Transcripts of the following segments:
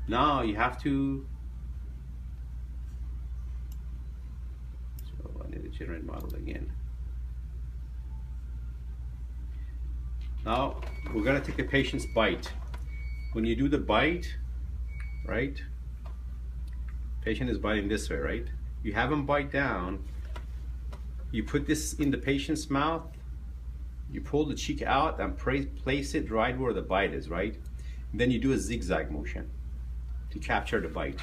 Now you have to, so I need to generate model again. Now we're gonna take the patient's bite. When you do the bite, right? Patient is biting this way, right? You have him bite down, you put this in the patient's mouth, you pull the cheek out and place it right where the bite is, right? And then you do a zigzag motion to capture the bite.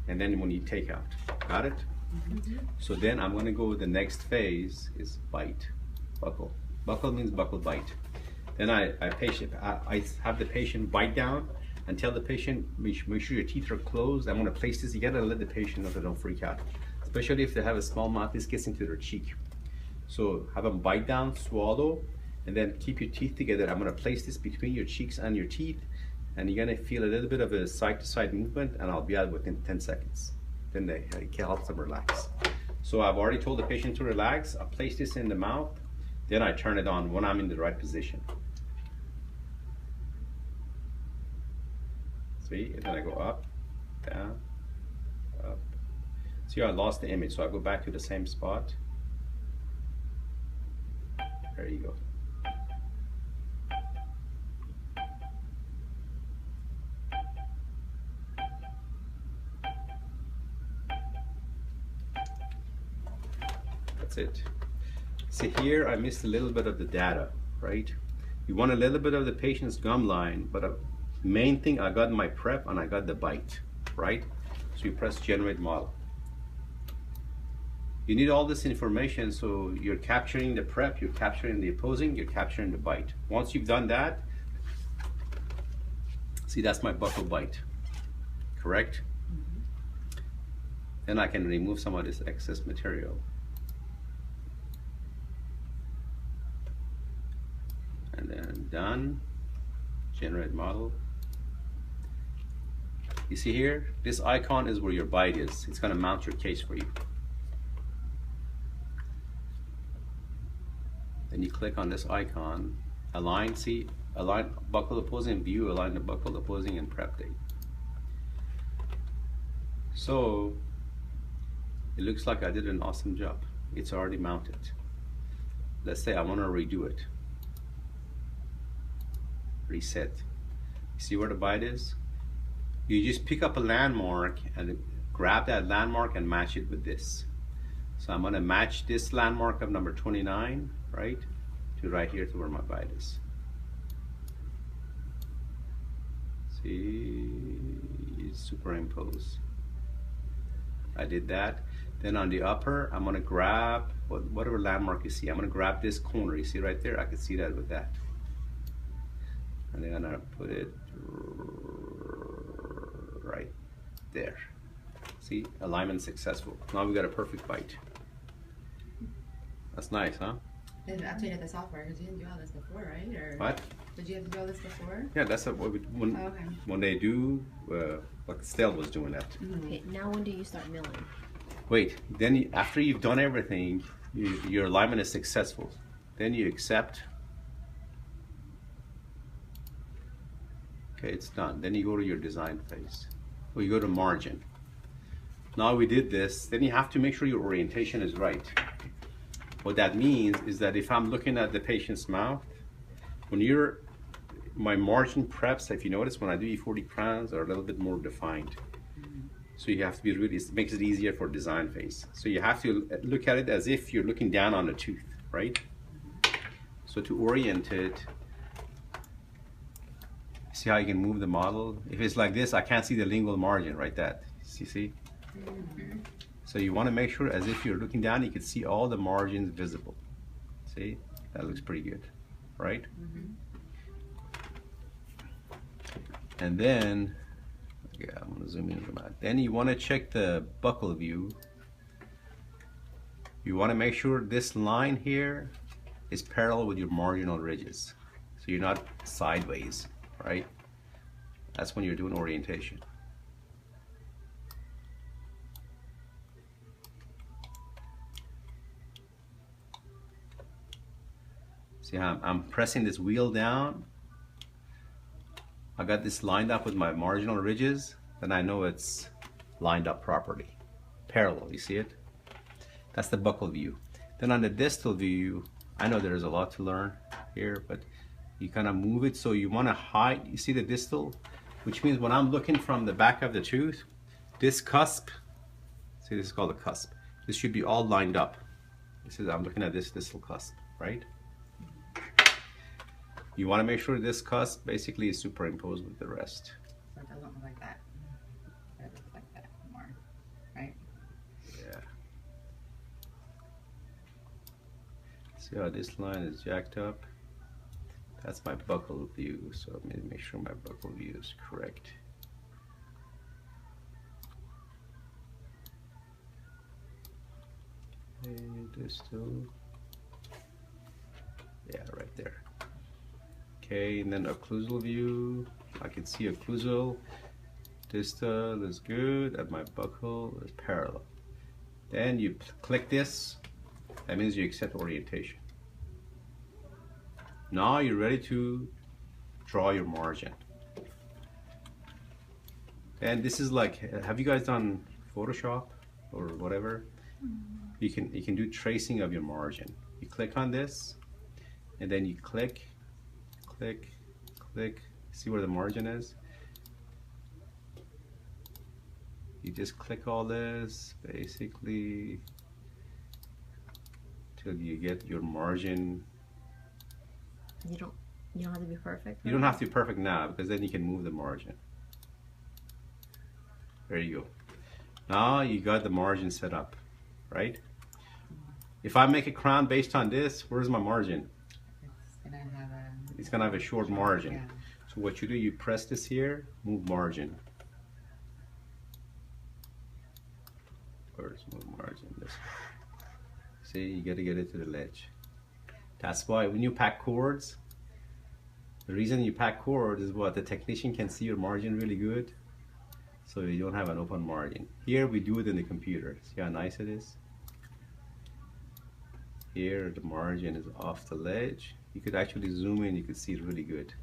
And then when you take out, got it? Mm-hmm. So then I'm gonna go with the next phase is bite, buckle. Buckle means buckle bite. Then I have the patient bite down and tell the patient, make sure your teeth are closed. I'm gonna place this together and let the patient know they don't freak out. Especially if they have a small mouth, this gets into their cheek. So have them bite down, swallow, and then keep your teeth together. I'm gonna place this between your cheeks and your teeth, and you're gonna feel a little bit of a side-to-side movement, and I'll be out within 10 seconds. Then it helps them relax. So I've already told the patient to relax. I place this in the mouth, then I turn it on when I'm in the right position. See, and then I go up, down, up. See, I lost the image, so I go back to the same spot. There you go. That's it. See here, I missed a little bit of the data, right? You want a little bit of the patient's gum line, but the main thing, I got my prep and I got the bite, right? So you press generate model. You need all this information, so you're capturing the prep, you're capturing the opposing, you're capturing the bite. Once you've done that, see, that's my buccal bite, correct? Mm-hmm. Then I can remove some of this excess material. And then done, generate model. You see here, this icon is where your bite is. It's gonna mount your case for you. Then you click on this icon, align, see, align buccal opposing view, align the buccal opposing and prep date. So it looks like I did an awesome job. It's already mounted. Let's say I want to redo it. Reset. See where the bite is? You just pick up a landmark and grab that landmark and match it with this. So I'm going to match this landmark of number 29, right, to right here to where my bite is. See, superimpose. I did that. Then on the upper, I'm going to grab whatever landmark you see. I'm going to grab this corner. You see right there? I can see that with that. And then I'm going to put it right there. See, alignment successful. Now we got a perfect bite. That's nice, huh? And updated the software because you didn't do all this before, right? Or what? Did you have to do all this before? Yeah, that's when they do, like Stell was doing that. Mm-hmm. Okay, now when do you start milling? Wait, then after you've done everything, your alignment is successful. Then you accept. Okay, it's done. Then you go to your design phase. Or you go to margin. Now we did this, then you have to make sure your orientation is right. What that means is that if I'm looking at the patient's mouth, my margin preps, if you notice, when I do E4D crowns are a little bit more defined. So you have to be really, it makes it easier for design phase. So you have to look at it as if you're looking down on a tooth, right? So to orient it, see how you can move the model? If it's like this, I can't see the lingual margin, right? That, you see? Mm-hmm. So you want to make sure as if you're looking down, you can see all the margins visible. See? That looks pretty good, right? Mm-hmm. And then, yeah, I'm going to zoom in from that. Then you want to check the buccal view. You want to make sure this line here is parallel with your marginal ridges. So you're not sideways, right? That's when you're doing orientation. See how I'm pressing this wheel down I got this lined up with my marginal ridges, then I know it's lined up properly. Parallel, you see it? That's the buccal view. Then on the distal view, I know there's a lot to learn here, but you kind of move it so you want to hide, you see the distal? Which means when I'm looking from the back of the tooth, this cusp, see this is called a cusp, this should be all lined up. This is, I'm looking at this distal cusp, right? You want to make sure this cusp basically is superimposed with the rest. So it doesn't look like that. It looks like that more, right? Yeah. See how this line is jacked up? That's my buccal view, so I'm going to make sure my buccal view is correct. Okay, distal. Yeah, right there. Okay, and then occlusal view. I can see occlusal. Distal is good, and my buccal is parallel. Then you click this. That means you accept orientation. Now you're ready to draw your margin. And this is like, have you guys done Photoshop or whatever? You can do tracing of your margin. You click on this, and then you click, click, click. See where the margin is? You just click all this, basically, till you get your margin. You don't have to be perfect. You don't have to be perfect now, because then you can move the margin. There you go. Now you got the margin set up, right? If I make a crown based on this, where's my margin? It's gonna have a short margin. Yeah. So what you do, you press this here, move margin. First move margin this way. See, you gotta get it to the ledge. That's why when you pack cords, the reason you pack cords is what the technician can see your margin really good, so you don't have an open margin. Here we do it in the computer. See how nice it is? Here the margin is off the ledge. You could actually zoom in, you could see it really good.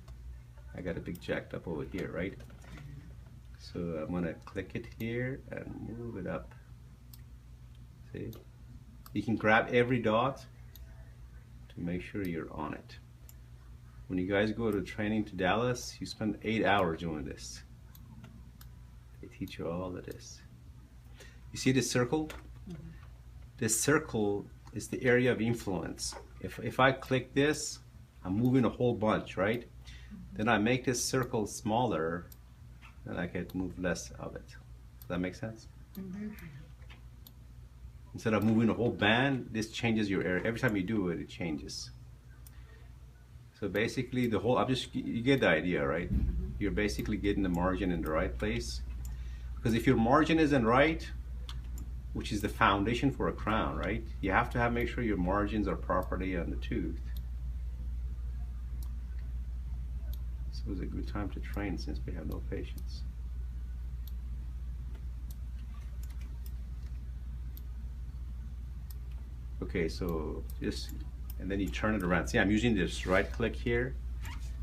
I got a big jacked up over here, right? So I'm gonna click it here and move it up. See? You can grab every dot to make sure you're on it. When you guys go to training to Dallas, you spend 8 hours doing this. They teach you all of this. You see this circle? This circle is the area of influence. If I click this, I'm moving a whole bunch, right? Then I make this circle smaller, then I can move less of it. Does that make sense? Instead of moving a whole band, this changes your area. Every time you do it, it changes. So basically the whole, you get the idea, right? You're basically getting the margin in the right place. Because if your margin isn't right, which is the foundation for a crown, right? You have to make sure your margins are properly on the tooth. So it's a good time to train since we have no patience. Okay, so just, and then you turn it around. See, I'm using this right click here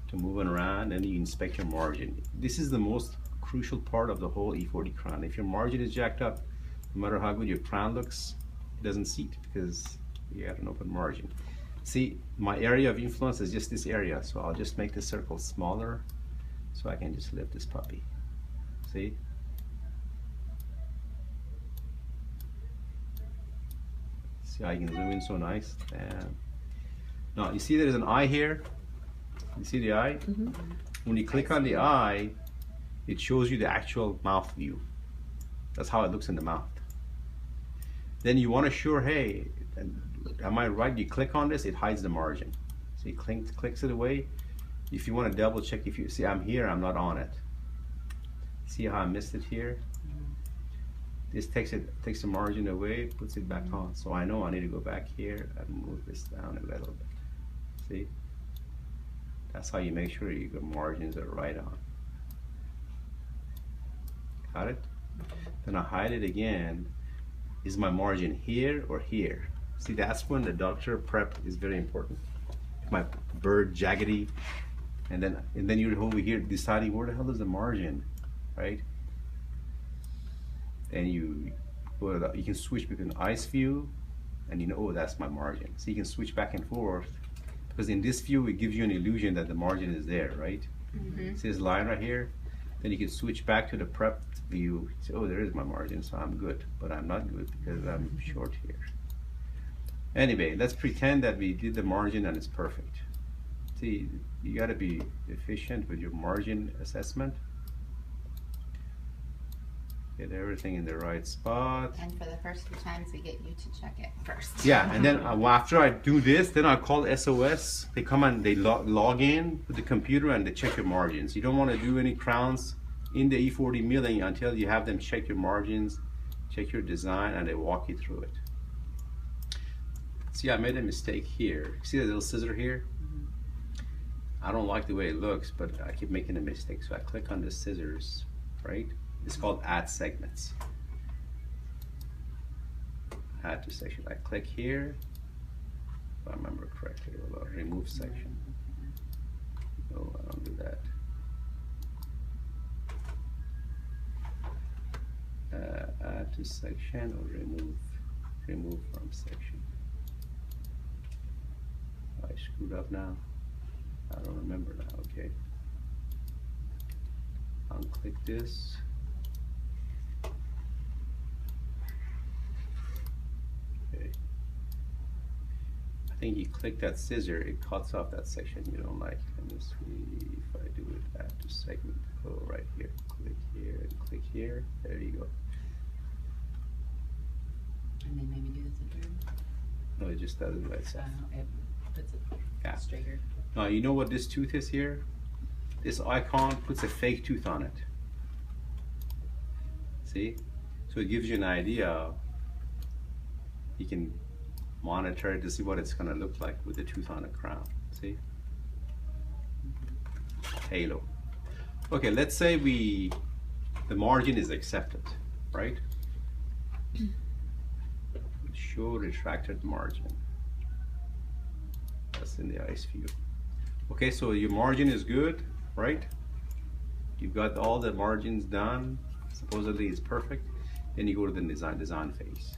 to move it around, and you inspect your margin. This is the most crucial part of the whole E4D crown. If your margin is jacked up, no matter how good your crown looks, it doesn't seat because you have an open margin. See, my area of influence is just this area, so I'll just make the circle smaller so I can just lift this puppy. See? See how I can zoom in so nice? And now you see there's an eye here? You see the eye? When you click on the eye, it shows you the actual mouth view. That's how it looks in the mouth. Then you want to sure, hey, am I right? You click on this, it hides the margin. So you clicks it away. If you want to double check, if you see I'm here, I'm not on it. See how I missed it here? This takes the margin away, puts it back on. So I know I need to go back here and move this down a little bit. See? That's how you make sure your margins are right on. Got it? Then I hide it again. Is my margin here or here? See, that's when the doctor prep is very important. If my bird jaggedy, and then you're over here deciding where the hell is the margin, right? And you can switch between ice view, and you know, oh, that's my margin. So you can switch back and forth, because in this view it gives you an illusion that the margin is there, right? See this line right here? Then you can switch back to the prep view. Say, oh, there is my margin, so I'm good. But I'm not good because I'm short here. Anyway, let's pretend that we did the margin and it's perfect. See, you got to be efficient with your margin assessment. Get everything in the right spot. And for the first few times, we get you to check it first. Yeah, and then after I do this, then I call SOS. They come and they log in with the computer and they check your margins. You don't want to do any crowns in the E4D milling until you have them check your margins, check your design, and they walk you through it. See, I made a mistake here. See the little scissor here? I don't like the way it looks, but I keep making a mistake. So I click on the scissors, right? It's called add segments. Add to section. I click here. If I remember correctly, or remove section. No, I don't do that. Add to section or remove from section. I screwed up now. I don't remember now. Okay. Unclick this. Okay. I think you click that scissor, it cuts off that section you don't like. Let me see if I do it. Add to segment. Go right here. Click here and click here. There you go. And then maybe do the center. No, it just does it by itself. It puts it straighter. Now you know what this tooth is here? This icon puts a fake tooth on it. See? So it gives you an idea. You can monitor it to see what it's going to look like with the tooth on the crown. See? Halo. Okay, let's say the margin is accepted, right? Show retracted margin. That's in the ice view. Okay, so your margin is good, right? You've got all the margins done. Supposedly it's perfect. Then you go to the design phase.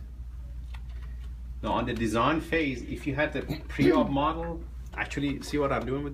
Now on the design phase, if you had the pre-op model, actually see what I'm doing with